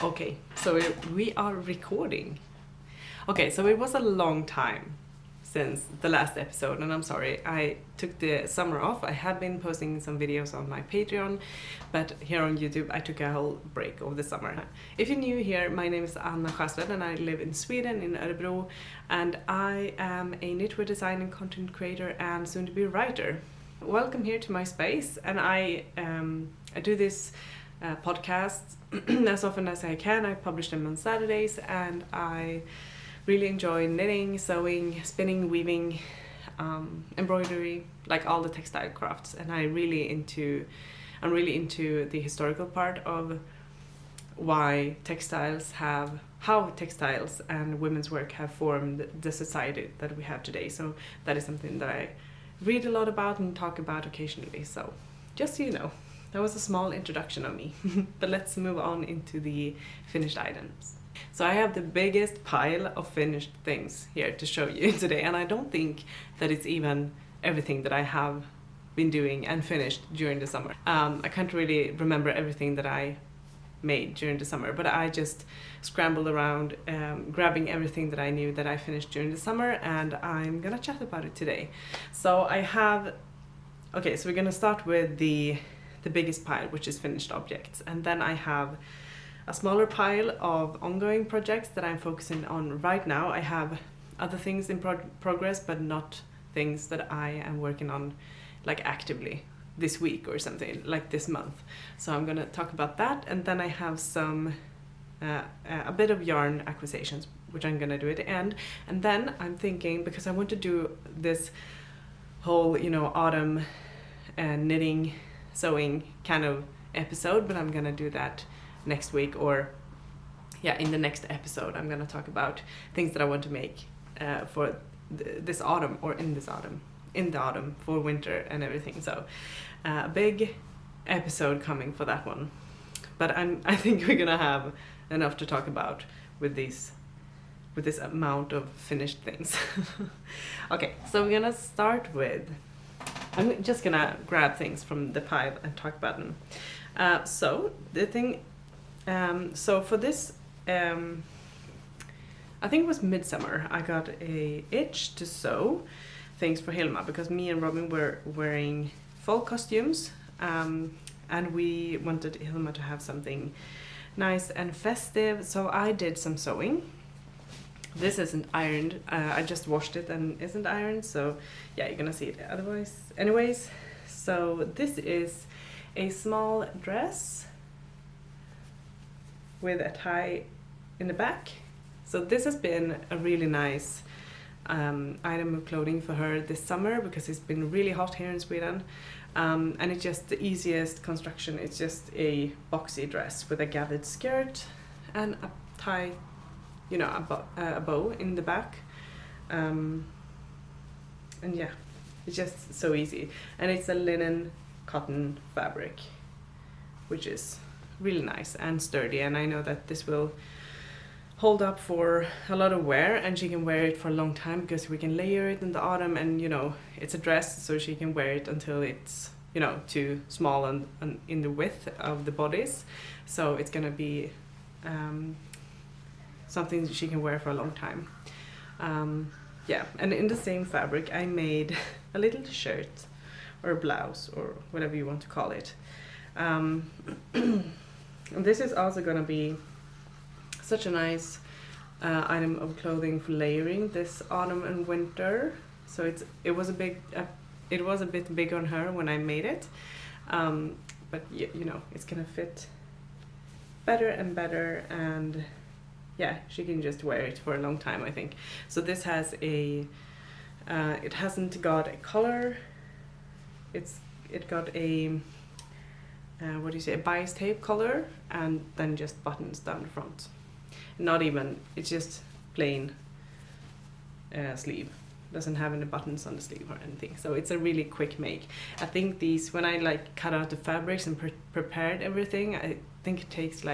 Okay, so we are recording. Okay, so it was a long time since the last episode, and I'm sorry, I took the summer off. I had been posting some videos on my Patreon, but here on YouTube I took a whole break over the summer. If you're new here, my name is Llamas Shaw and I live in Sweden, in Örebro, and I am a knitwear designer, content creator, and soon to be writer. Welcome here to my space, and I do this podcast as often as I can. I publish them on Saturdays, and I really enjoy knitting, sewing, spinning, weaving, embroidery, like all the textile crafts. And I'm really into the historical part of how textiles and women's work have formed the society that we have today. So that is something that I read a lot about and talk about occasionally. So just so you know, that was a small introduction of me. But let's move on into the finished items. So I have the biggest pile of finished things here to show you today, and I don't think that it's even everything that I have been doing and finished during the summer. I can't really remember everything that I made during the summer, but I just scrambled around grabbing everything that I knew that I finished during the summer, and I'm gonna chat about it today. So we're gonna start with the biggest pile, which is finished objects, and then I have a smaller pile of ongoing projects that I'm focusing on right now. I have other things in progress, but not things that I am working on like actively this week or something, like this month. So I'm gonna talk about that, and then I have some a bit of yarn acquisitions, which I'm gonna do at the end. And then I'm thinking, because I want to do this whole autumn knitting, sewing kind of episode, but I'm gonna do that next week, or in the next episode I'm gonna talk about things that I want to make for this autumn, or in the autumn for winter and everything. So a big episode coming for that one, but I think we're gonna have enough to talk about with this amount of finished things. Okay, so we're gonna start with, I'm just gonna grab things from the pile and talk about them. So for this, I think it was midsummer, I got a itch to sew things for Helma, because me and Robin were wearing fall costumes, and we wanted Helma to have something nice and festive, so I did some sewing. This isn't ironed, I just washed it and isn't ironed, so yeah, you're gonna see it anyways. So this is a small dress with a tie in the back. So this has been a really nice item of clothing for her this summer, because it's been really hot here in Sweden, and it's just the easiest construction. It's just a boxy dress with a gathered skirt and a tie, a bow in the back, and yeah, it's just so easy. And it's a linen cotton fabric, which is really nice and sturdy, and I know that this will hold up for a lot of wear, and she can wear it for a long time, because we can layer it in the autumn, and it's a dress, so she can wear it until it's too small and in the width of the bodice. So it's gonna be something that she can wear for a long time. And in the same fabric I made a little shirt or a blouse, or whatever you want to call it. And this is also gonna be such a nice item of clothing for layering this autumn and winter. So it was a bit big on her when I made it, but it's gonna fit better and better, and yeah, she can just wear it for a long time, I think. So this has it hasn't got a collar. It got a a bias tape collar, and then just buttons down the front. It's just plain sleeve. Doesn't have any buttons on the sleeve or anything. So it's a really quick make. I think when I cut out the fabrics and prepared everything, I think it takes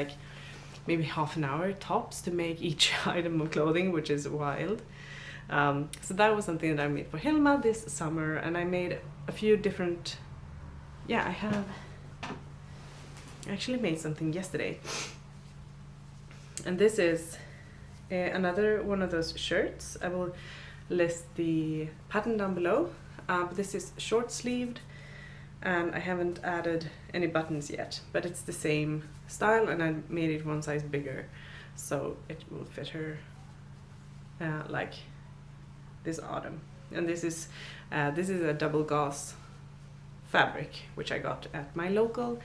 maybe half an hour tops to make each item of clothing, which is wild. So that was something that I made for Helma this summer, and I made a few different. I actually made something yesterday. And this is another one of those shirts. I will list the pattern down below. But this is short sleeved, and I haven't added any buttons yet, but it's the same style, and I made it one size bigger so it will fit her like this autumn. And this is a double gauze fabric which I got at my local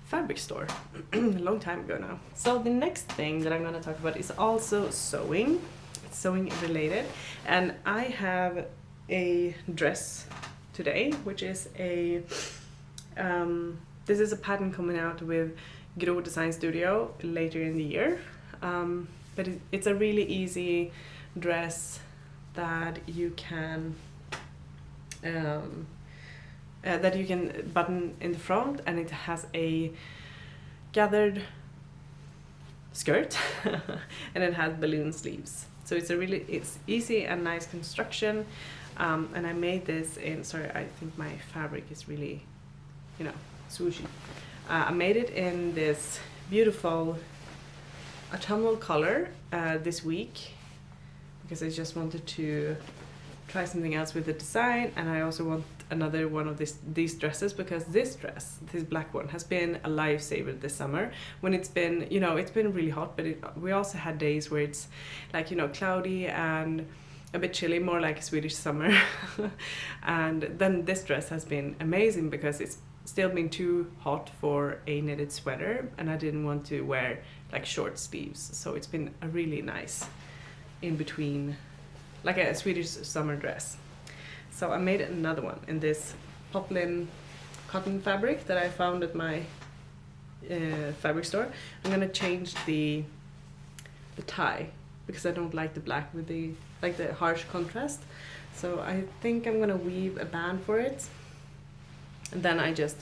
fabric store a long time ago now. So the next thing that I'm going to talk about is also sewing. It's sewing related, and I have a dress today, which is a this is a pattern coming out with Gro Design Studio later in the year, but it's a really easy dress that you can button in the front, and it has a gathered skirt and it has balloon sleeves. So it's easy and nice construction. And I made this in, sorry, I think my fabric is really, swooshy. I made it in this beautiful autumnal color this week because I just wanted to try something else with the design, and I also want another one of these dresses because this black one, has been a lifesaver this summer when it's been, it's been really hot, but we also had days where it's like, cloudy and a bit chilly, more like a Swedish summer. And then this dress has been amazing because it's still been too hot for a knitted sweater, and I didn't want to wear like short sleeves, so it's been a really nice in between, like a Swedish summer dress. So I made another one in this poplin cotton fabric that I found at my fabric store. I'm gonna change the tie because I don't like the black with the harsh contrast. So I think I'm gonna weave a band for it. And then I just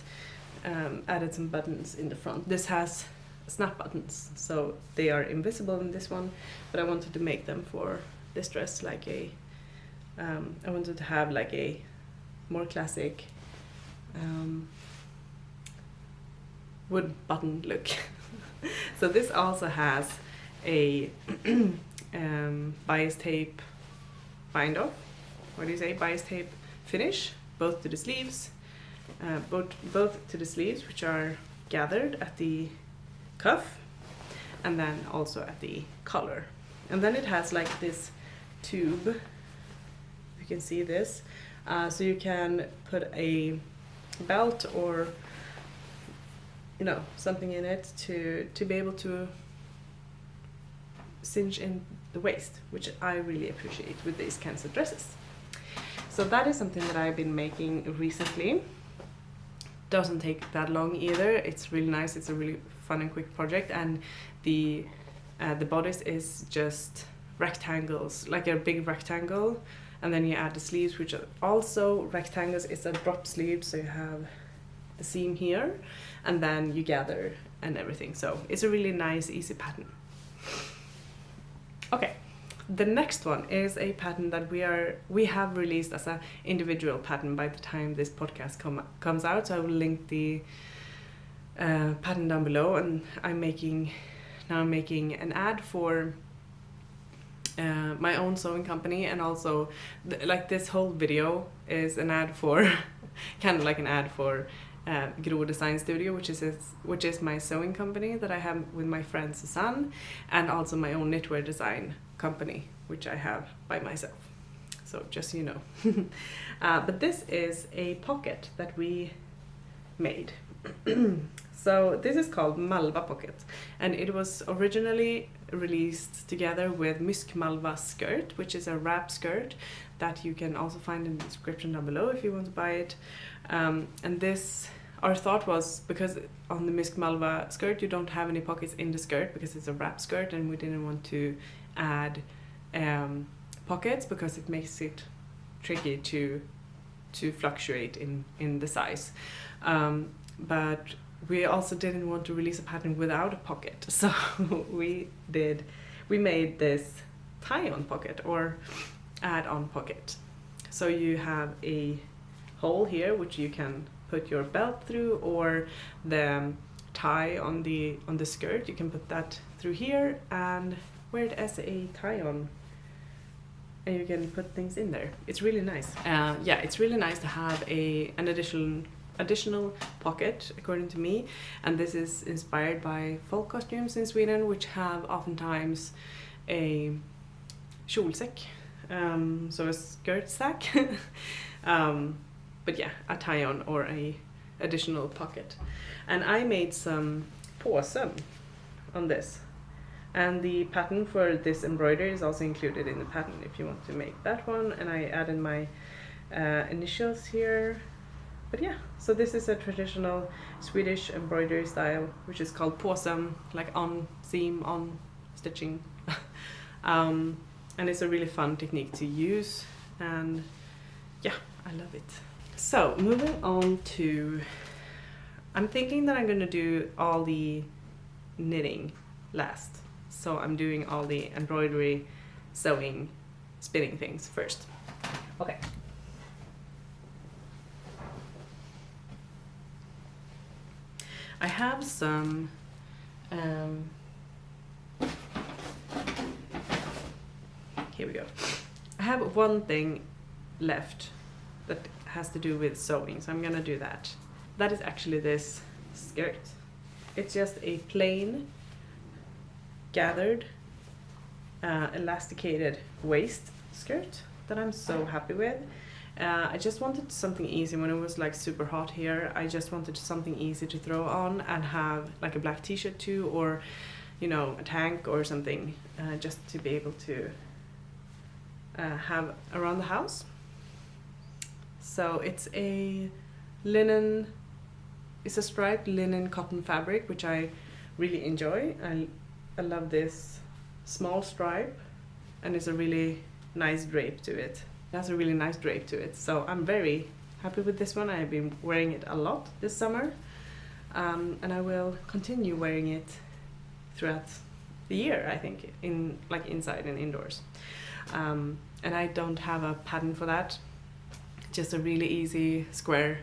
added some buttons in the front. This has snap buttons, so they are invisible in this one, but I wanted to make them for this dress like I wanted to have like a more classic wood button look. So this also has a bias tape bind off, bias tape finish, both to the sleeves, both to the sleeves, which are gathered at the cuff, and then also at the collar. And then it has like this tube, you can see this, so you can put a belt or something in it to be able to cinch in the waist, which I really appreciate with these kinds of dresses. So that is something that I've been making recently. Doesn't take that long either. It's really nice. It's a really fun and quick project, and the bodice is just rectangles, like a big rectangle, and then you add the sleeves, which are also rectangles. It's a drop sleeve, so you have the seam here, and then you gather and everything. So it's a really nice, easy pattern. Okay, the next one is a pattern that we have released as an individual pattern by the time this podcast comes out. So I will link the pattern down below, and I'm making an ad for my own sewing company, and also like this whole video is an ad for kind of like an ad for Gro Design Studio, which is my sewing company that I have with my friend Susanne, and also my own knitwear design company, which I have by myself. So just so you know. But this is a pocket that we made. So this is called Malva Pocket, and it was originally released together with Mysk Malva skirt, which is a wrap skirt that you can also find in the description down below if you want to buy it. And this, our thought was, because on the Mysk Malva skirt you don't have any pockets in the skirt because it's a wrap skirt, and we didn't want to add pockets because it makes it tricky to fluctuate in the size. But we also didn't want to release a pattern without a pocket, so we made this tie-on pocket or add-on pocket. So you have a hole here which you can put your belt through, or the tie on the skirt, you can put that through here and wear it as a tie-on, and you can put things in there. It's really nice. Yeah, it's really nice to have an additional pocket, according to me, and this is inspired by folk costumes in Sweden, which have oftentimes a kjolsäck, so a skirt sack, but yeah, a tie-on or a additional pocket. And I made some påsen on this, and the pattern for this embroidery is also included in the pattern if you want to make that one, and I added my initials here. But yeah, so this is a traditional Swedish embroidery style, which is called påsen, like on seam, on stitching. And it's a really fun technique to use, and yeah, I love it. So moving on to, I'm thinking that I'm gonna do all the knitting last. So I'm doing all the embroidery, sewing, spinning things first. Okay. I have some here we go. I have one thing left that has to do with sewing, so I'm gonna do that. That is actually this skirt. It's just a plain gathered elasticated waist skirt that I'm so happy with. I just wanted something easy when it was like super hot here. I just wanted something easy to throw on and have like a black t-shirt too, or you know, a tank or something, just to be able to have around the house. So it's a linen, it's a striped linen cotton fabric, which I really enjoy. I love this small stripe, and it's a really nice drape to it. It has a really nice drape to it, so I'm very happy with this one. I've been wearing it a lot this summer, and I will continue wearing it throughout the year, I think, in like inside and indoors. And I don't have a pattern for that, just a really easy square.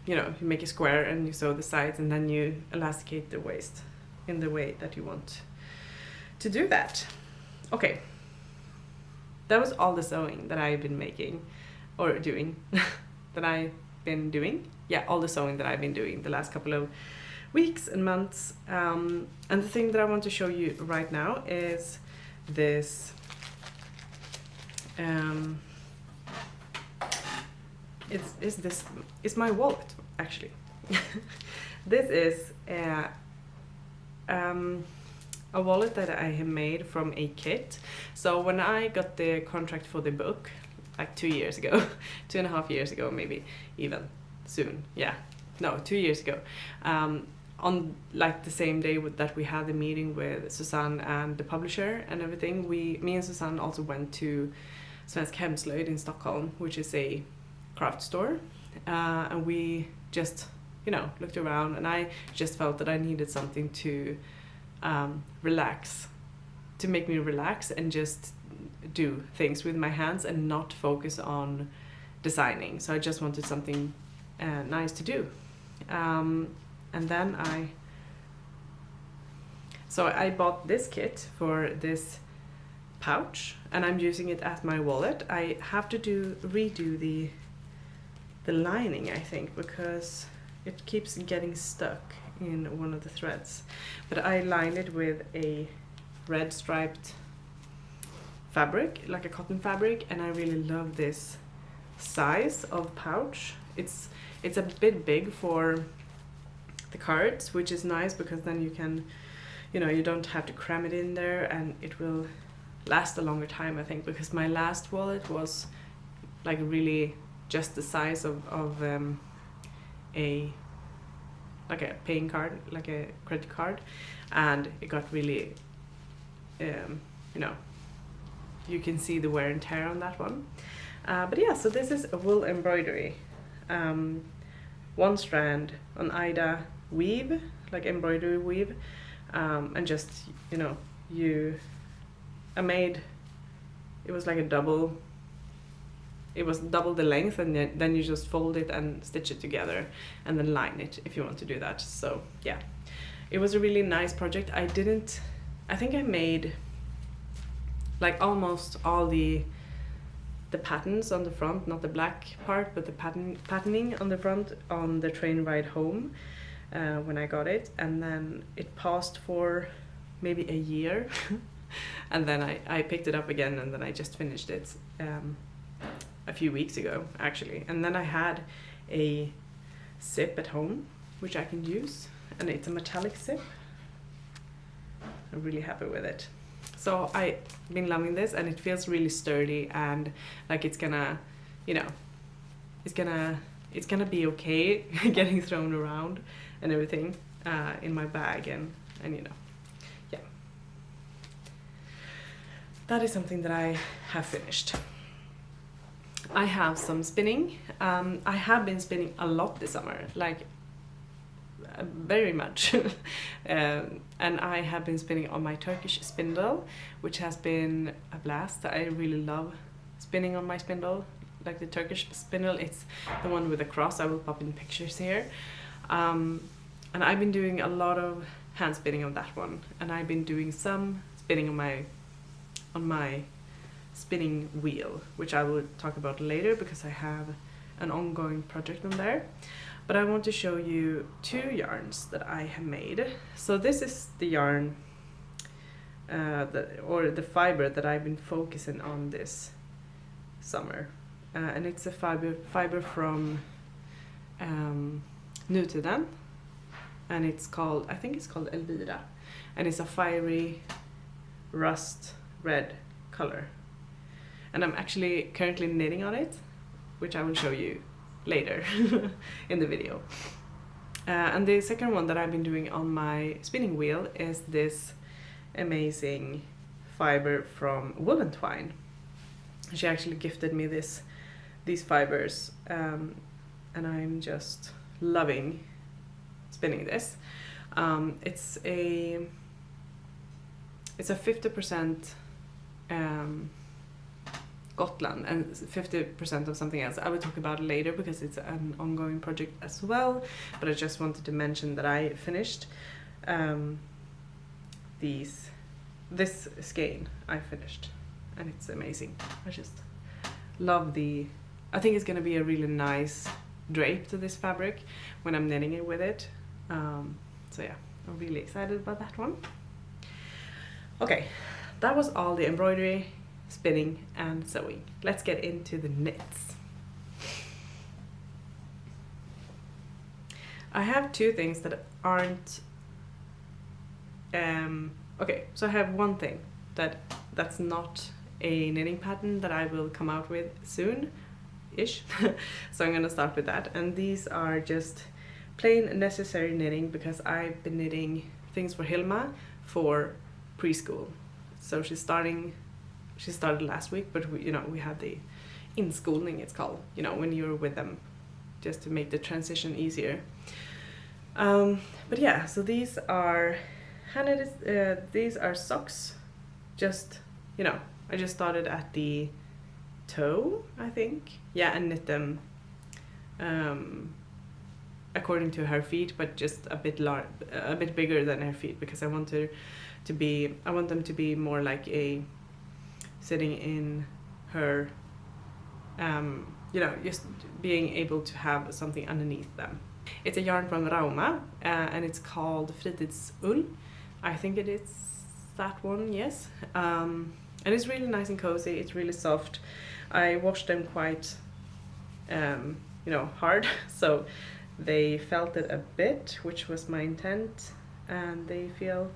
You know, you make a square and you sew the sides, and then you elasticate the waist in the way that you want to do that. Okay, that was all the sewing that I've been making or doing that I've been doing. Yeah, all the sewing that I've been doing the last couple of weeks and months. And the thing that I want to show you right now is this it's my wallet, actually. This is a wallet that I have made from a kit. So when I got the contract for the book, like 2 years ago, 2.5 years ago, maybe even soon, yeah, no, 2 years ago, on like the same day that we had the meeting with Susanne and the publisher and everything, me and Susanne also went to Svensk Hemslöjd in Stockholm, which is a craft store, and we just, you know, looked around, and I just felt that I needed something to relax, to make me relax and just do things with my hands and not focus on designing. So I just wanted something nice to do, and then I bought this kit for this pouch, and I'm using it as my wallet. I have to redo the lining, I think, because it keeps getting stuck in one of the threads. But I lined it with a red striped fabric, like a cotton fabric, and I really love this size of pouch. It's a bit big for the cards, which is nice because then you can, you know, you don't have to cram it in there, and it will last a longer time, I think, because my last wallet was like really just the size of a paying card, like a credit card, and it got really, you know, you can see the wear and tear on that one. But yeah, so this is a wool embroidery, one strand on Ida weave, like embroidery weave, and just, you know, it was like it was double the length, and then you just fold it and stitch it together and then line it if you want to do that. So yeah, it was a really nice project. I think I made like almost all the patterns on the front, not the black part, but the patterning on the front on the train ride home when I got it. And then it paused for maybe a year and then I picked it up again, and then I just finished it a few weeks ago actually. And then I had a zip at home which I can use, and it's a metallic zip. I'm really happy with it. So I've been loving this, and it feels really sturdy, and like it's gonna, you know, it's gonna be okay getting thrown around and everything in my bag, and you know, yeah. That is something that I have finished. I have some spinning. I have been spinning a lot this summer, like very much. And I have been spinning on my Turkish spindle, which has been a blast. I really love spinning on my spindle, like the Turkish spindle. It's the one with the cross. I will pop in pictures here. And I've been doing a lot of hand spinning on that one, and I've been doing some spinning on my spinning wheel, which I will talk about later because I have an ongoing project on there. But I want to show you 2 yarns that I have made. So this is the yarn or the fiber that I've been focusing on this summer, and it's a fiber from Litha, and it's called, I think it's called Elvira, and it's a fiery rust red color. And I'm actually currently knitting on it, which I will show you later in the video. And the second one that I've been doing on my spinning wheel is this amazing fiber from Woolen Twine. She actually gifted me these fibers, and I'm just loving spinning this. It's a 50% Gotland and 50% of something else. I will talk about it later because it's an ongoing project as well, but I just wanted to mention that I finished this skein. I finished, and it's amazing. I just love I think it's gonna be a really nice drape to this fabric when I'm knitting it with it. So yeah, I'm really excited about that one. Okay, that was all the embroidery, spinning and sewing. Let's get into the knits. I have 2 things that aren't okay, so I have one thing that's not a knitting pattern that I will come out with soon-ish. So I'm gonna start with that, and these are just plain necessary knitting because I've been knitting things for Helma for preschool. So she started last week, but we had the inschooling, it's called, when you're with them, just to make the transition easier. But yeah, so these are these are socks. Just I just started at the toe, I think. Yeah, and knit them according to her feet, but just a bit bigger than her feet, because I want them to be more like a sitting in her, just being able to have something underneath them. It's a yarn from Rauma, and it's called Fritidsull. I think it is that one, yes. And it's really nice and cozy. It's really soft. I washed them quite, hard, so they felt it a bit, which was my intent, and they feel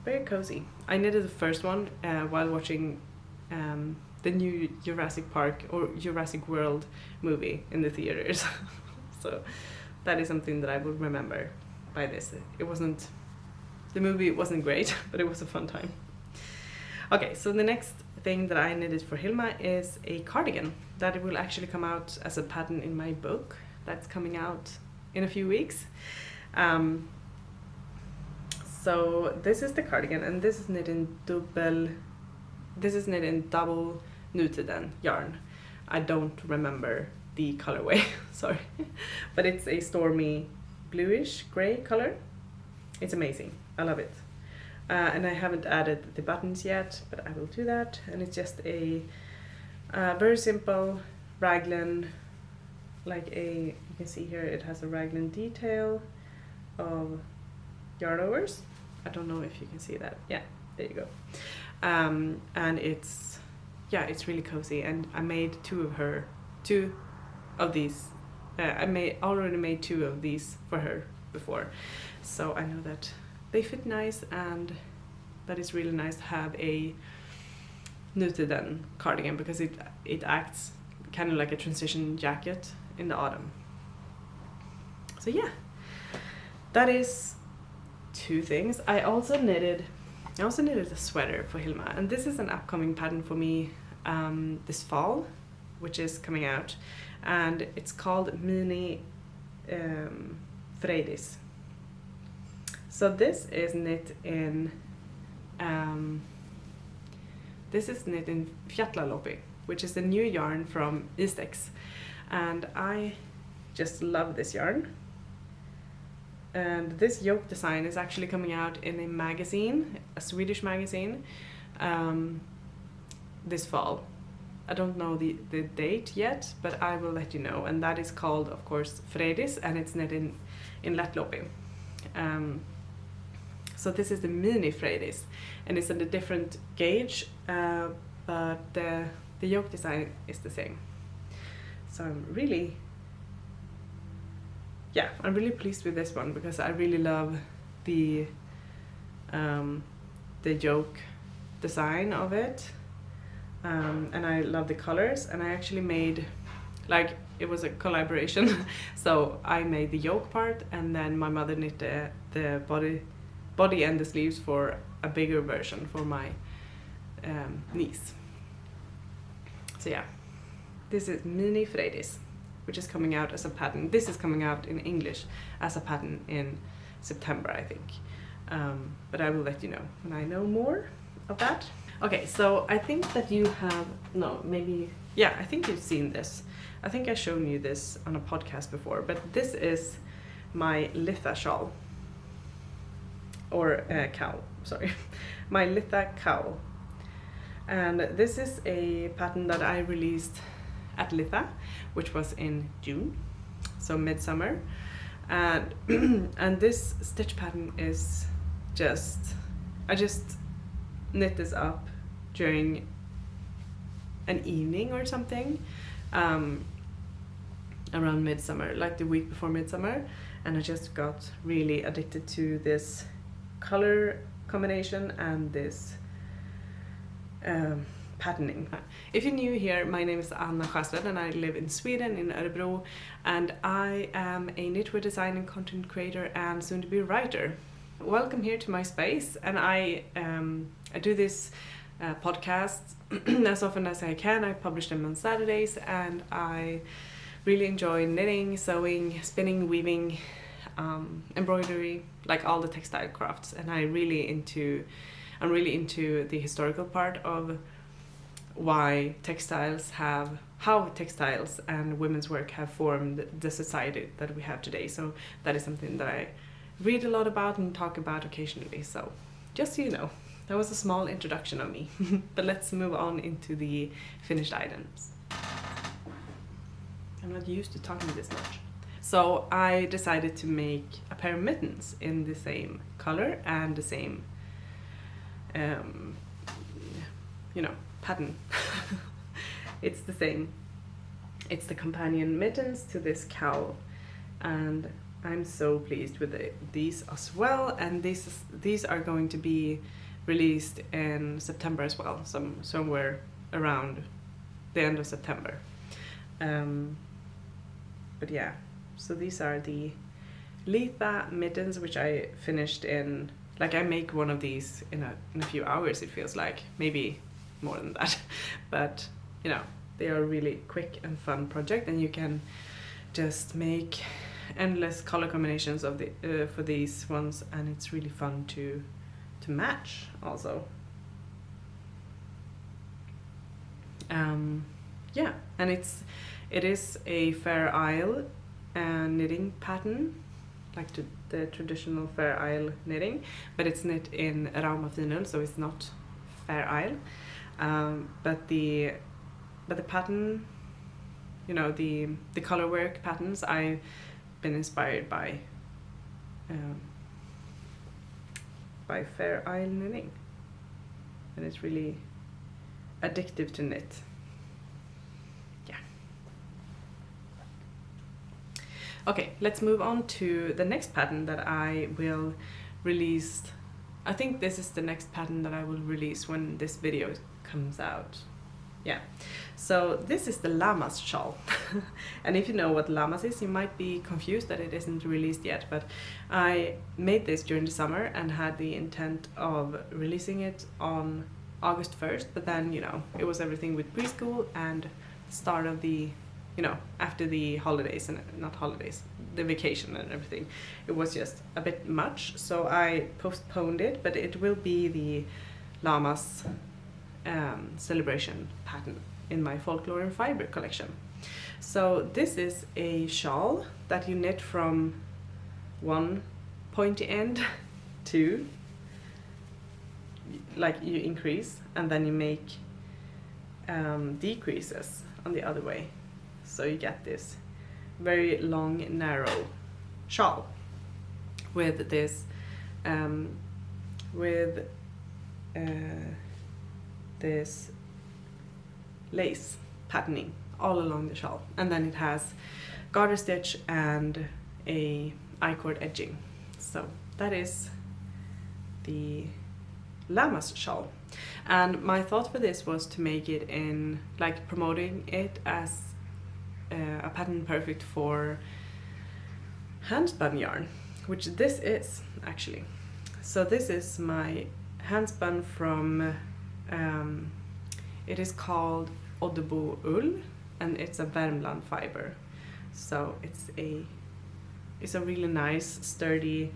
very cozy. I knitted the first one while watching the new Jurassic Park or Jurassic World movie in the theaters. So that is something that I would remember by this. The movie wasn't great, but it was a fun time. Okay, so the next thing that I knitted for Helma is a cardigan that will actually come out as a pattern in my book that's coming out in a few weeks. So this is the cardigan, and this is knit in double Nutiden yarn. I don't remember the colorway, sorry, but it's a stormy bluish gray color. It's amazing. I love it. And I haven't added the buttons yet, but I will do that. And it's just a very simple raglan, you can see here it has a raglan detail of yarn overs. I don't know if you can see that. Yeah, there you go. And it's really cozy. And I made two of these. I already made 2 of these for her before, so I know that they fit nice, and that it's really nice to have a knitted cardigan, because it acts kind of like a transition jacket in the autumn. So yeah, that is 2 things. I also knitted a sweater for Helma, and this is an upcoming pattern for me this fall, which is coming out, and it's called Mini Freddys. So this is knit in Fjallaloppi, which is the new yarn from Onyx, and I just love this yarn. And this yoke design is actually coming out in a magazine, a Swedish magazine, this fall. I don't know the date yet, but I will let you know. And that is called, of course, Freddys, and it's knit in Llamas Shaw. So this is the mini Freddys, and it's in a different gauge, but the yoke design is the same. So I'm really pleased with this one, because I really love the yoke design of it, and I love the colors. And I actually made, it was a collaboration, so I made the yoke part, and then my mother knit the body and the sleeves for a bigger version for my niece. So yeah, this is Mini Freddys, which is coming out as a pattern. This is coming out in English as a pattern in September, I think. But I will let you know when I know more of that. Okay, so I think that you have, I think you've seen this. I think I've shown you this on a podcast before, but this is my Litha shawl. Or cowl, sorry. My Litha cowl. And this is a pattern that I released at Litha, which was in June, so midsummer. And and this stitch pattern is I just knit this up during an evening or something, around midsummer, like the week before midsummer, and I just got really addicted to this color combination and this patterning. If you're new here, my name is Anna Sjöstedt and I live in Sweden, in Örebro, and I am a knitwear designer and content creator and soon to be writer. Welcome here to my space, and I do this podcast as often as I can. I publish them on Saturdays, and I really enjoy knitting, sewing, spinning, weaving, embroidery, like all the textile crafts, and I'm really into the historical part of how textiles and women's work have formed the society that we have today. So that is something that I read a lot about and talk about occasionally. So just so you know, that was a small introduction of me. But let's move on into the finished items. I'm not used to talking this much. So I decided to make a pair of mittens in the same color and the same pattern. It's the same. It's the companion mittens to this cowl, and I'm so pleased with these as well. And these are going to be released in September as well, somewhere around the end of September. But yeah, so these are the Litha mittens, which I finished in, I make one of these in a few hours, it feels like, maybe more than that. But they are a really quick and fun project, and you can just make endless color combinations of for these ones, and it's really fun to match also. And it is a Fair Isle knitting pattern, like the traditional Fair Isle knitting, but it's knit in Raumafinull, so it's not Fair Isle. But the pattern, you know, the color work patterns, I've been inspired by Fair Isle knitting, and it's really addictive to knit. Yeah. Okay, let's move on to the next pattern that I will release. I think this is the next pattern that I will release when this video comes out. Yeah, so this is the Llamas Shaw. And if you know what llamas is, you might be confused that it isn't released yet, but I made this during the summer and had the intent of releasing it on August 1st, but then, you know, it was everything with preschool and start of the, you know, after the holidays, and not holidays, the vacation and everything, it was just a bit much, so I postponed it, but it will be the llamas celebration pattern in my Folklore and Fiber collection. So this is a shawl that you knit from one pointy end to, like, you increase, and then you make decreases on the other way, so you get this very long narrow shawl with this this lace patterning all along the shawl, and then it has garter stitch and a I-cord edging. So that is the Llamas shawl, and my thought for this was to make it in, like, promoting it as a pattern perfect for handspun yarn, which this is actually. So this is my handspun from it is called Oddebo ull, and it's a Värmland fiber. So it's a really nice, sturdy,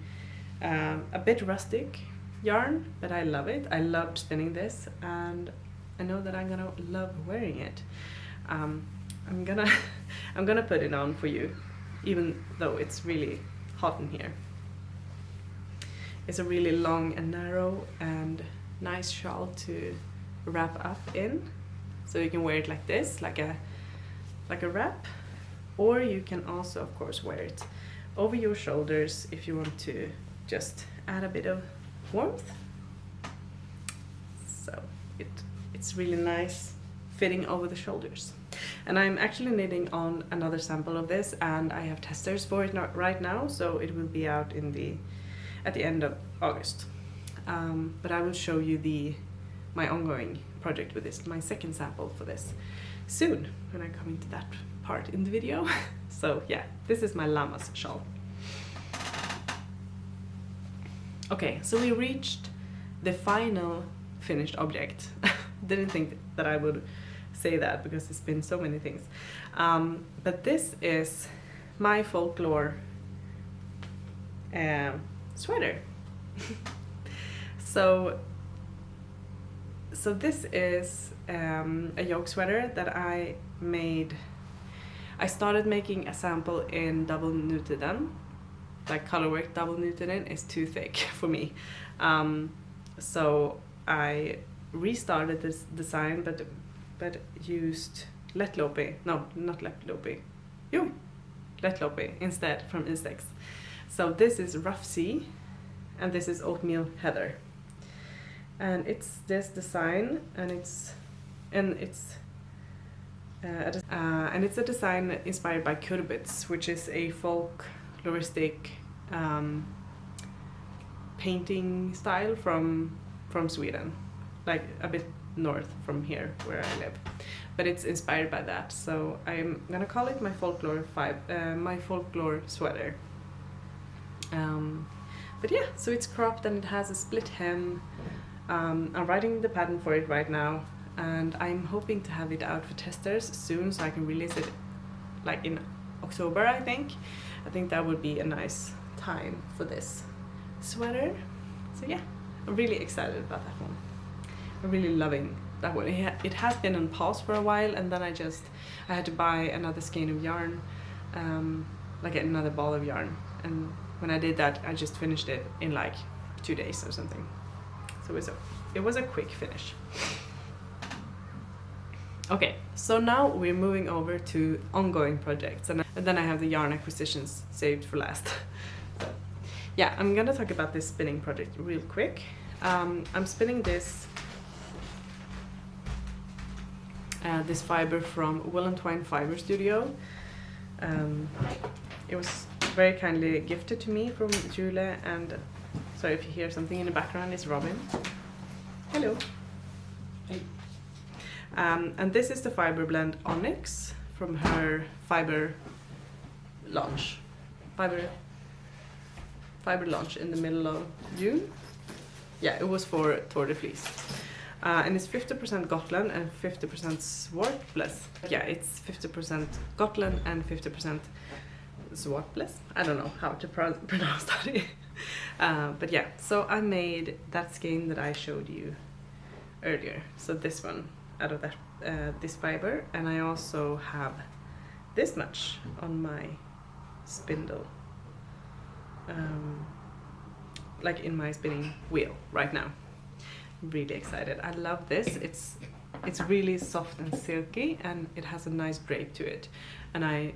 a bit rustic yarn, but I love it. I loved spinning this, and I know that I'm gonna love wearing it. I'm gonna put it on for you, even though it's really hot in here. It's a really long and narrow and nice shawl to wrap up in, so you can wear it like this, like a wrap, or you can also, of course, wear it over your shoulders if you want to just add a bit of warmth. So it's really nice fitting over the shoulders. And I'm actually knitting on another sample of this, and I have testers for it right now, so it will be out at the end of August. But I will show you my ongoing project with this, my second sample for this, soon, when I come into that part in the video. So yeah, this is my Llamas shawl. Okay, so we reached the final finished object. Didn't think that I would say that because it's been so many things. But this is my Folklore sweater. So this is a yoke sweater that I made. I started making a sample in double knitted in. Like, colorwork double knitted in is too thick for me. So I restarted this design, but used Letlopi. No, not Letlopi. Letlopi instead from Onyx. So this is Rough Sea, and this is Oatmeal Heather. And it's this design, and it's a design inspired by kurbits, which is a folkloristic painting style from Sweden, like a bit north from here where I live, but it's inspired by that. So I'm gonna call it my my Folklore sweater. But yeah, so it's cropped and it has a split hem. I'm writing the pattern for it right now, and I'm hoping to have it out for testers soon, so I can release it like in October, I think. I think that would be a nice time for this sweater. So yeah, I'm really excited about that one. I'm really loving that one. It has been on pause for a while, and then I had to buy another skein of yarn, like another ball of yarn, and when I did that, I just finished it in like 2 days or something. So it was a quick finish. Okay, so now we're moving over to ongoing projects, and then I have the yarn acquisitions saved for last. So, yeah, I'm gonna talk about this spinning project real quick. I'm spinning this fiber from Wool and Twine Fiber Studio. It was very kindly gifted to me from Julia, and sorry if you hear something in the background, it's Robin. Hello. Hey. And this is the fiber blend Onyx from her fiber launch. Fiber launch in the middle of June. Yeah, it was for Tour de Fleece. And it's 50% Gotland and 50% Swartbles. Yeah, it's 50% Gotland and 50% Swartbles. I don't know how to pronounce that. But yeah, so I made that skein that I showed you earlier. So this one out of that this fiber, and I also have this much on my spindle, like in my spinning wheel right now. I'm really excited. I love this. It's really soft and silky, and it has a nice drape to it. And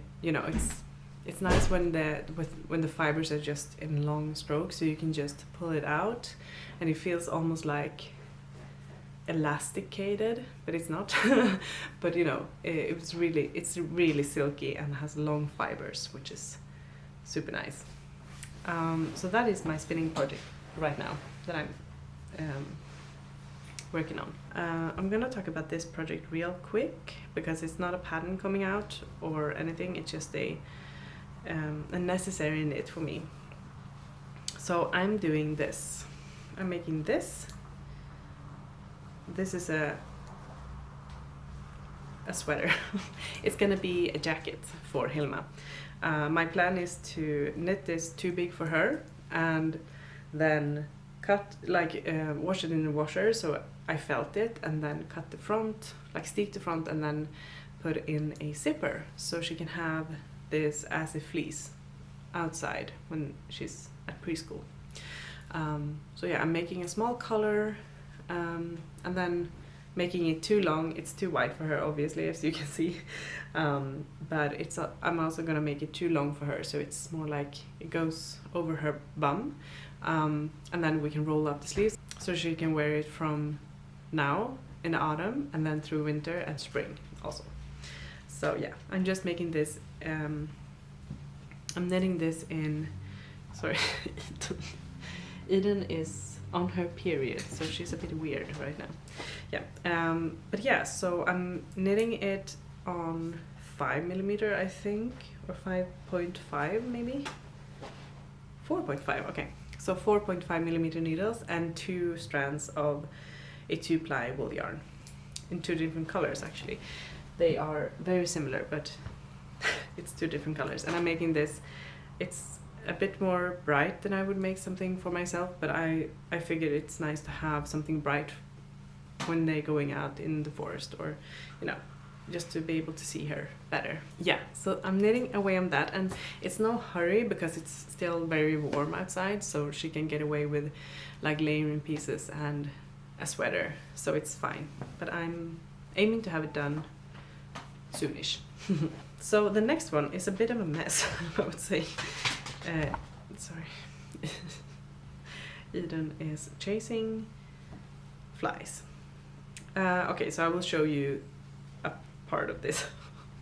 it's nice when the fibers are just in long strokes, so you can just pull it out, and it feels almost like elasticated, but it's not. But it's really silky and has long fibers, which is super nice. So that is my spinning project right now that I'm working on. I'm gonna talk about this project real quick because it's not a pattern coming out or anything. It's just a necessary knit for me. So I'm doing this. I'm making this. This is a sweater. It's gonna be a jacket for Helma. My plan is to knit this too big for her and then cut, wash it in the washer so I felt it, and then cut the front, steek the front, and then put in a zipper so she can have this as a fleece outside when she's at preschool. So yeah, I'm making a small collar, and then making it too long. It's too wide for her, obviously, as you can see, but I'm also gonna make it too long for her, so it's more like it goes over her bum, and then we can roll up the sleeves so she can wear it from now in the autumn and then through winter and spring also. So yeah, I'm just making this. I'm knitting this in. Sorry, Eden is on her period, so she's a bit weird right now. Yeah, but yeah, so I'm knitting it on 5mm, I think, or 5.5 maybe. 4.5. Okay, so 4.5mm needles and 2 strands of a 2-ply wool yarn in 2 different colors. Actually, they are very similar, but it's 2 different colors. And I'm making this. It's a bit more bright than I would make something for myself, but I figured it's nice to have something bright when they're going out in the forest, or just to be able to see her better. Yeah, so I'm knitting away on that, and it's no hurry because it's still very warm outside, so she can get away with layering pieces and a sweater, so it's fine. But I'm aiming to have it done soonish. So the next one is a bit of a mess, I would say. Sorry. Eden is chasing flies. Okay, so I will show you a part of this.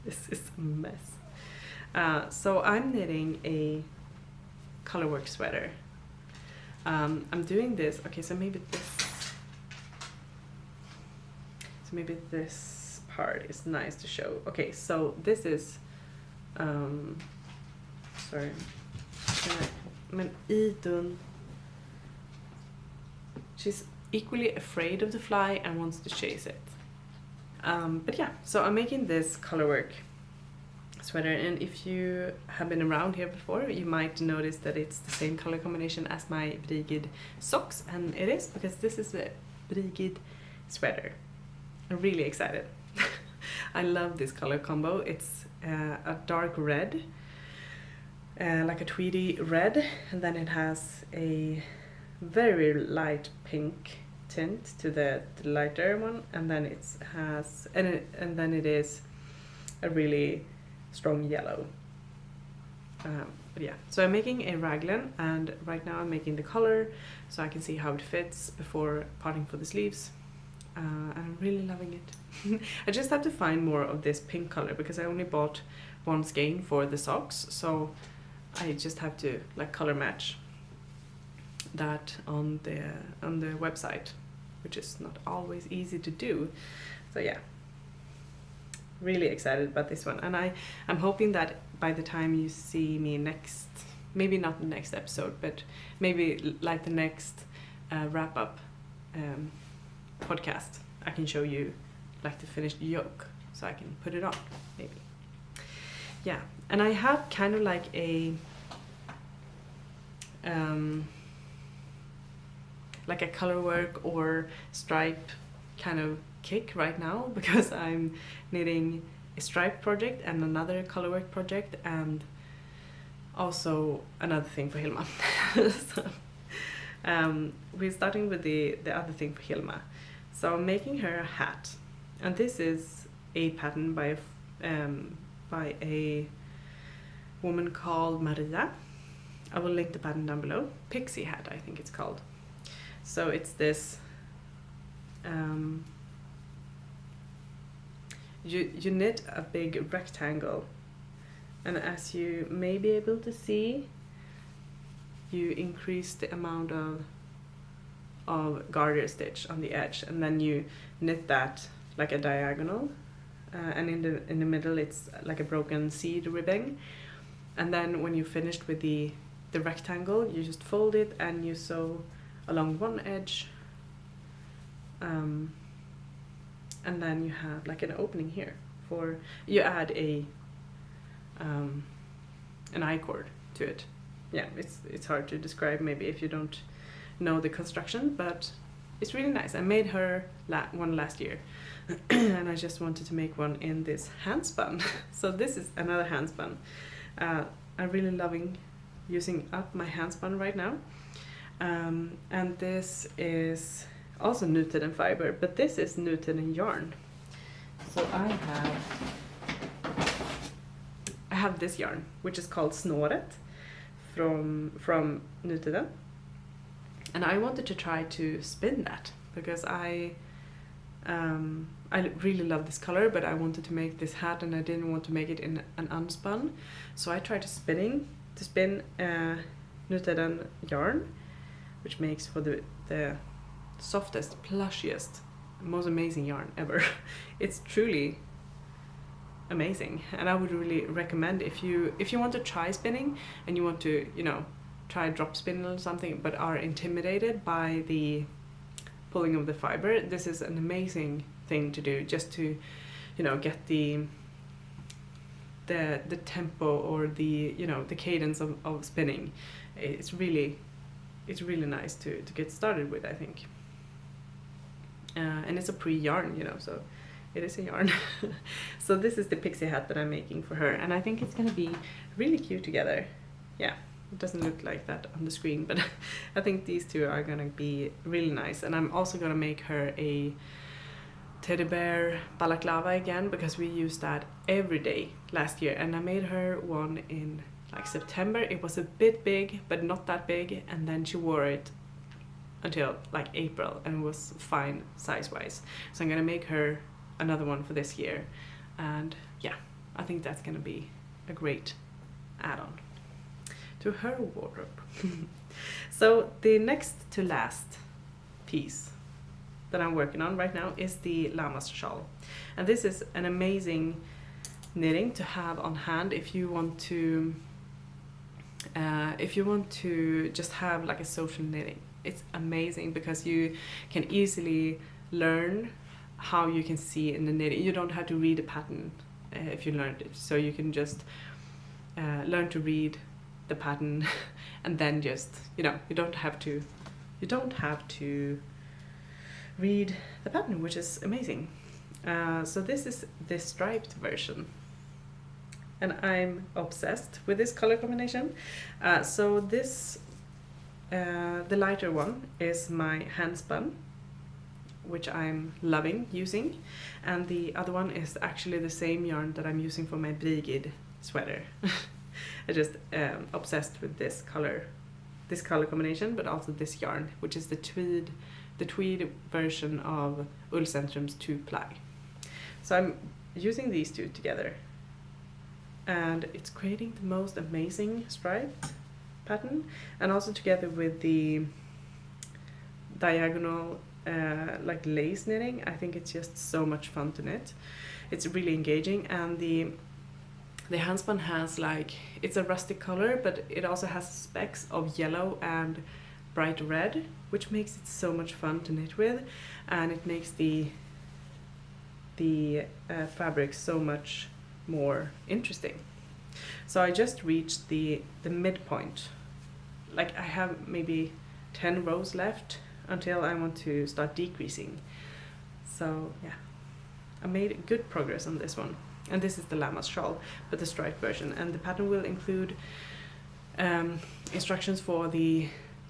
This is a mess. So I'm knitting a colorwork sweater. I'm doing this. Okay, so maybe this part is nice to show. Okay, so this is sorry. Men Eden, she's equally afraid of the fly and wants to chase it. But yeah, so I'm making this colorwork sweater, and if you have been around here before, you might notice that it's the same color combination as my Brigid socks, and it is because this is a Brigid sweater. I'm really excited. I love this color combo. It's a dark red like a tweedy red, and then it has a very light pink tint to the lighter one, and then it has and then it is a really strong yellow. But yeah, so I'm making a raglan, and right now I'm making the color so I can see how it fits before parting for the sleeves. And I'm really loving it. I just have to find more of this pink color because I only bought one skein for the socks, so I just have to like color match that on the website, which is not always easy to do. So yeah, really excited about this one, and I'm hoping that by the time you see me next, maybe not the next episode, but maybe like the next wrap up podcast, I can show you like the finished yoke so I can put it on maybe. Yeah, and I have kind of like a color work or stripe kind of kick right now, because I'm knitting a stripe project and another colorwork project and also another thing for Helma. So, we're starting with the other thing for Helma. So I'm making her a hat, and this is a pattern by a woman called Maria. I will link the pattern down below. Pixie Hat, I think it's called. So it's this you knit a big rectangle, and as you may be able to see, you increase the amount of garter stitch on the edge, and then you knit that like a diagonal, and in the middle it's like a broken seed ribbing, and then when you're finished with the rectangle, you just fold it and you sew along one edge, and then you have like an opening here for you add an I-cord to it. Yeah, it's hard to describe maybe if you don't know the construction, but it's really nice. I made her one last year and I just wanted to make one in this handspun. So this is another handspun. I'm really loving using up my handspun right now, and this is also knitted in fiber, but this is knitted in yarn. So I have this yarn, which is called Snåret from Knitwear, and I wanted to try to spin that because I really love this color, but I wanted to make this hat and I didn't want to make it in an unspun, so I tried to spin Knitwear yarn, which makes for the softest, plushiest, most amazing yarn ever. It's truly amazing, and I would really recommend if you want to try spinning and you want to, you know, try drop spinning or something but are intimidated by the pulling of the fiber, this is an amazing thing to do, just to, you know, get the tempo or the, you know, the cadence of spinning. It's really nice to get started with, I think. And it's a pre-yarn, you know, so it is a yarn. So this is the pixie hat that I'm making for her, and I think it's gonna be really cute together. Yeah, it doesn't look like that on the screen, but I think these two are gonna be really nice. And I'm also gonna make her a teddy bear balaclava again, because we used that every day last year, and I made her one in like September. It was a bit big, but not that big, and then she wore it until like April and it was fine size-wise. So I'm gonna make her another one for this year, and yeah, I think that's gonna be a great add-on to her wardrobe. So the next to last piece that I'm working on right now is the Llamas Shaw, and this is an amazing knitting to have on hand if you want to just have like a social knitting. It's amazing because you can easily learn how you can see in the knitting. You don't have to read a pattern if you learned it, so you can just learn to read the pattern and then just, you know, you don't have to read the pattern, which is amazing. So this is the striped version, and I'm obsessed with this color combination. So this, the lighter one is my hand spun, which I'm loving using, and the other one is actually the same yarn that I'm using for my Brigid sweater. I just obsessed with this color combination, but also this yarn, which is the tweed version of Ullcentrum's 2-ply. So I'm using these two together, and it's creating the most amazing striped pattern, and also together with the diagonal like lace knitting, I think it's just so much fun to knit. It's really engaging, and the handspun has like, it's a rustic color, but it also has specks of yellow and bright red, which makes it so much fun to knit with, and it makes the fabric so much more interesting. So I just reached the midpoint. Like, I have maybe 10 rows left until I want to start decreasing. So yeah, I made good progress on this one. And this is the Llamas Shaw, but the striped version. And the pattern will include instructions for the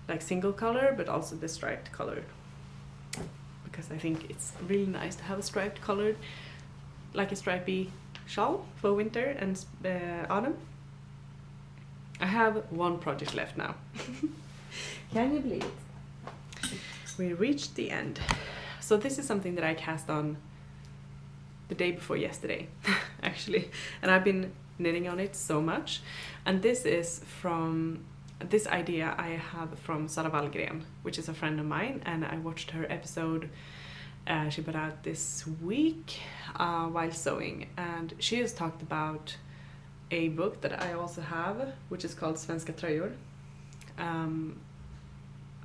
like single color, but also the striped color, because I think it's really nice to have a striped colored, like a stripy shawl for winter and autumn. I have one project left now. Can you believe it? We reached the end. So this is something that I cast on the day before yesterday, actually, and I've been knitting on it so much. And this is from this idea I have from Sara Wallgren, which is a friend of mine, and I watched her episode she put out this week while sewing, and she has talked about a book that I also have, which is called Svenska tröjor.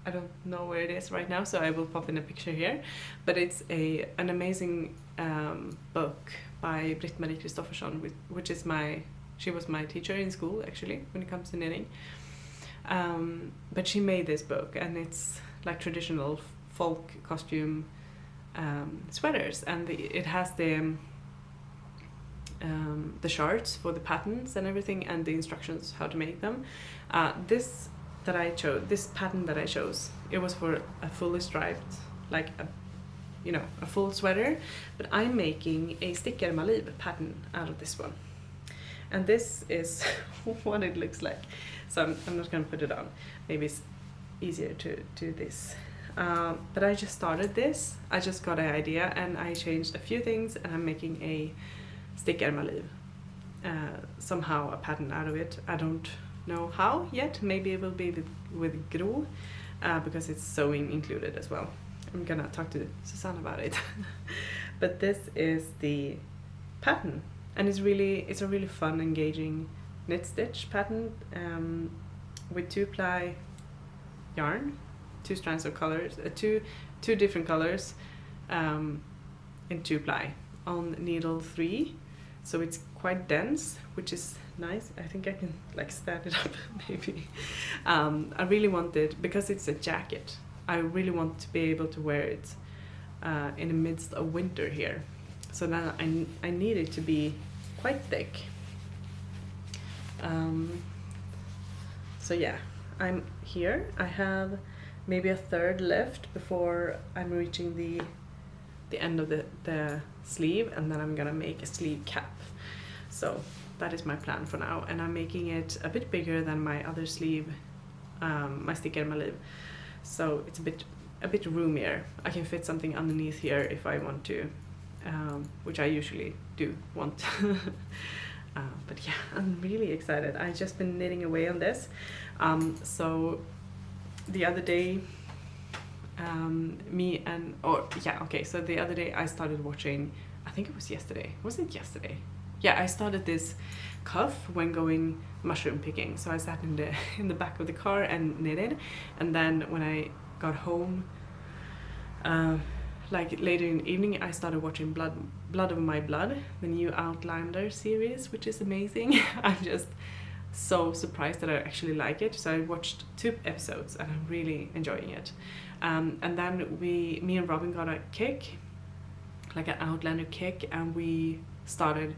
I don't know where it is right now, so I will pop in a picture here, but it's an amazing book by Britt-Marie Kristoffersson, which is she was my teacher in school, actually, when it comes to knitting. But she made this book, and it's like traditional folk costume sweaters, and it has the charts for the patterns and everything, and the instructions how to make them. This pattern that I chose, it was for a fully striped, like a full sweater, but I'm making a stickärmaliv pattern out of this one, and this is what it looks like. So I'm not going to put it on. Maybe it's easier to do this. But I just started this. I just got an idea, and I changed a few things, and I'm making a stickärmaliv. Somehow a pattern out of it. I don't know how yet. Maybe it will be with Gro, because it's sewing included as well. I'm gonna talk to Susanne about it. But this is the pattern, and it's a really fun, engaging knit stitch pattern with 2-ply yarn, 2 strands of colors, two different colors in 2-ply on needle 3, so it's quite dense, which is nice. I think I can like stand it up maybe. I really wanted, because it's a jacket, I really want to be able to wear it in the midst of winter here, so now I need it to be quite thick. So yeah, I'm here. I have maybe a third left before I'm reaching the end of the sleeve, and then I'm gonna make a sleeve cap. So that is my plan for now, and I'm making it a bit bigger than my other sleeve, my stickärmaliv. So it's a bit roomier. I can fit something underneath here if I want to, which I usually do want. But yeah, I'm really excited. I've just been knitting away on this. So the other day, so the other day I started watching, I think it was yesterday. Was it yesterday? Yeah, I started this cuff when going mushroom picking. So I sat in the back of the car and knitted, and then when I got home, like later in the evening, I started watching Blood of My Blood, the new Outlander series, which is amazing. I'm just so surprised that I actually like it. So I watched 2 episodes, and I'm really enjoying it. And then me and Robin got a kick, like an Outlander kick, and we started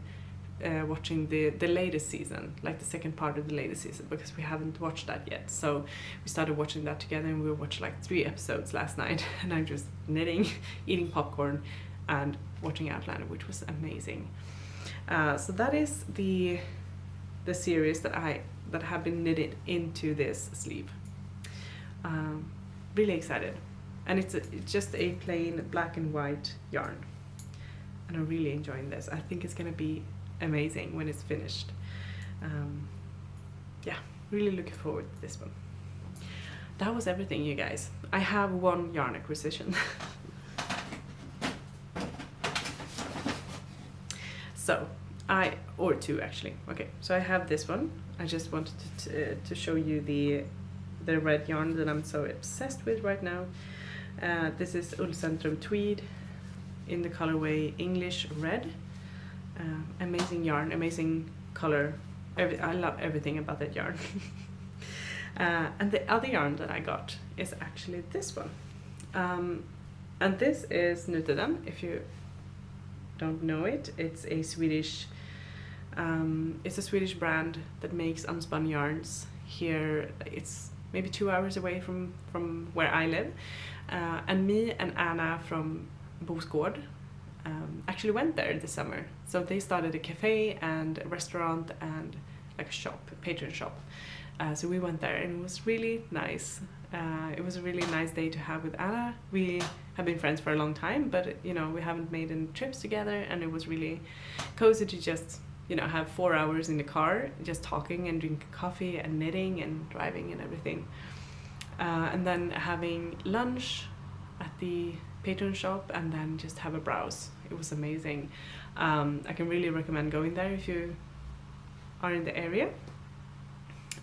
watching the latest season, like the second part of the latest season, because we haven't watched that yet. So we started watching that together, and we watched like 3 episodes last night, and I'm just knitting, eating popcorn, and watching Outlander, which was amazing. So that is the series that have been knitted into this sleeve. Really excited, and it's just a plain black and white yarn, and I'm really enjoying this. I think it's gonna be amazing when it's finished. Yeah, really looking forward to this one. That was everything, you guys. I have 1 yarn acquisition. So or 2 actually. Okay, so I have this one. I just wanted to show you the red yarn that I'm so obsessed with right now. This is Ullcentrum Tweed in the colorway English Red. Amazing yarn, amazing color. I love everything about that yarn. And the other yarn that I got is actually this one. And this is Knitwear. If you don't know it, it's a Swedish brand that makes unspun yarns. Here it's maybe 2 hours away from where I live. And me and Anna from Bosgård actually went there this summer. So they started a cafe and a restaurant and like a shop, a patron shop. So we went there, and it was really nice. It was a really nice day to have with Anna. We have been friends for a long time, but you know, we haven't made any trips together, and it was really cozy to just, you know, have 4 hours in the car just talking and drinking coffee and knitting and driving and everything. And then having lunch at the patron shop, and then just have a browse. It was amazing. I can really recommend going there if you are in the area,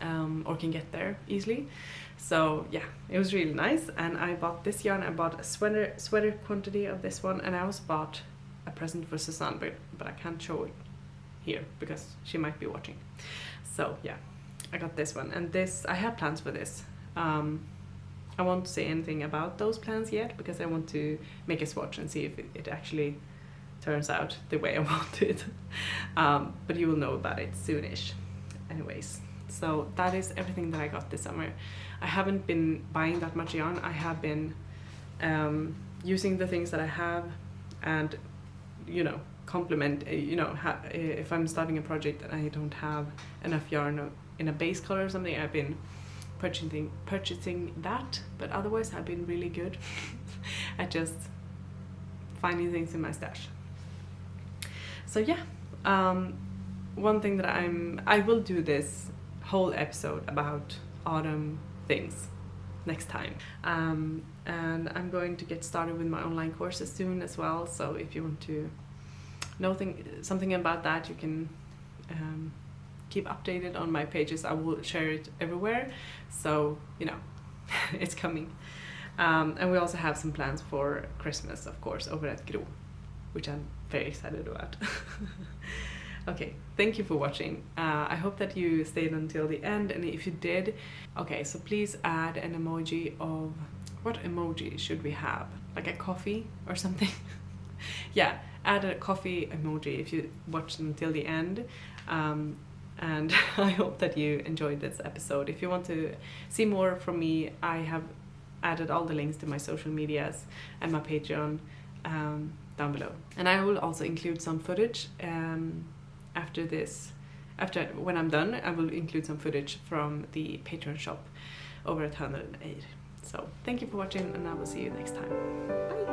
or can get there easily. So yeah, it was really nice. And I bought this yarn. I bought a sweater quantity of this one, and I also bought a present for Susanne, but I can't show it here because she might be watching. So yeah, I got this one, and this, I have plans for this. I won't say anything about those plans yet, because I want to make a swatch and see if it actually turns out the way I want it. But you will know about it soonish. Anyways, so that is everything that I got this summer. I haven't been buying that much yarn. I have been using the things that I have, and you know, complement, you know, if I'm starting a project and I don't have enough yarn in a base color or something, I've been purchasing that. But otherwise I've been really good at just finding things in my stash. So yeah, one thing that I will do this whole episode about autumn things next time. And I'm going to get started with my online courses soon as well, so if you want to know something about that, you can keep updated on my pages. I will share it everywhere, so you know, it's coming. And we also have some plans for Christmas, of course, over at Gro, which I'm very excited about. Okay, thank you for watching. I hope that you stayed until the end, and if you did, okay, so please add an emoji of, what emoji should we have? Like a coffee or something? Yeah, add a coffee emoji if you watched until the end. And I hope that you enjoyed this episode. If you want to see more from me, I have added all the links to my social medias and my Patreon down below. And I will also include some footage after when I'm done. I will include some footage from the Patreon shop over at 108. So thank you for watching, and I will see you next time. Bye!